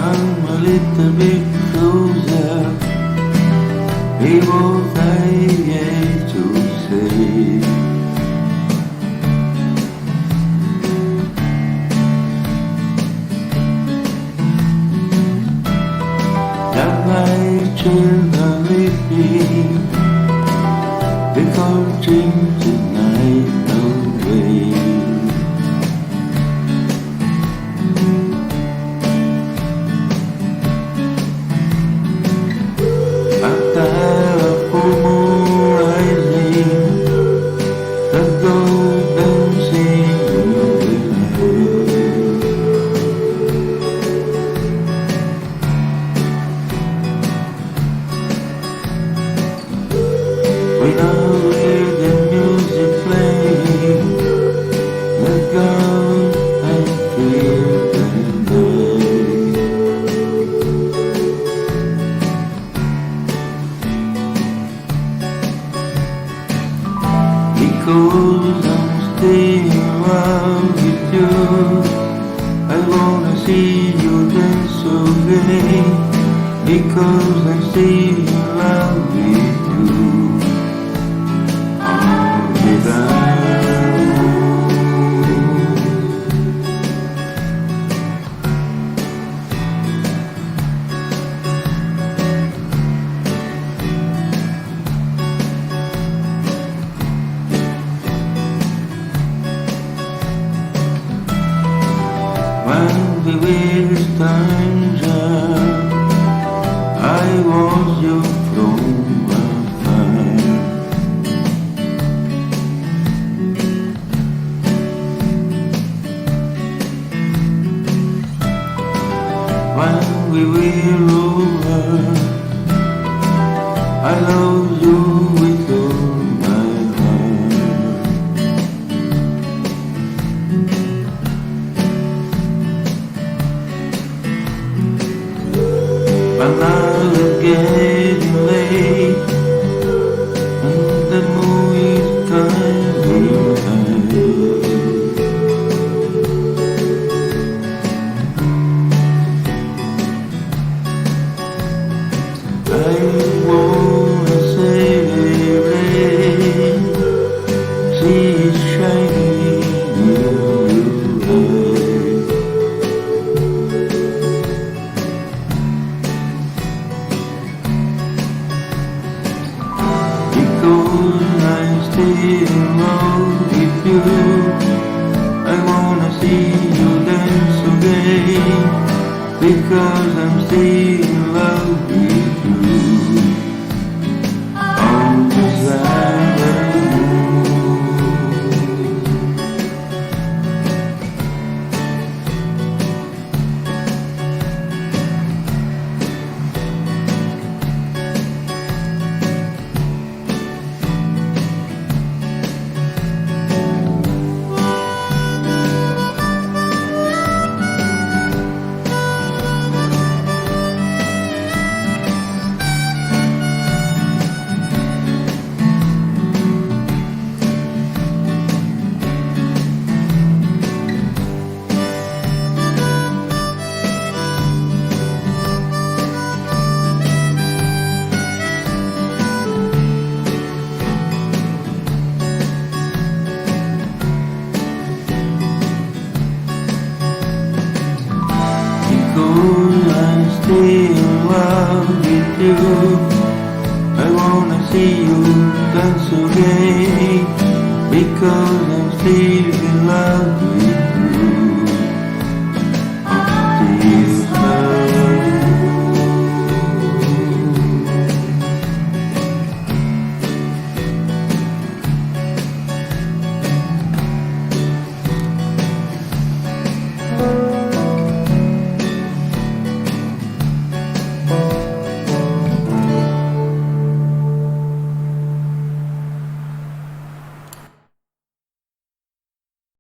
come a little bit closer. People hate to say that my children living because dreams tonight away. After a full moon rising, the golden singing when I hear the music playing, the gold and clear and night. Because I'm staying around with you, I wanna see you dance again. Because I'm still in love with you. All the time. When we were strangers, I was you from afar. When we were over, I love you with all my heart. But now it's getting late, and the moon is coming high. I wanna celebrate, see it shining in your eyes. Because I'm still around with you, I wanna see you dance again. Because I'm still in love with you. All just like the because I'm still in love with you. I wanna see you dance again. Because I'm still in love with you.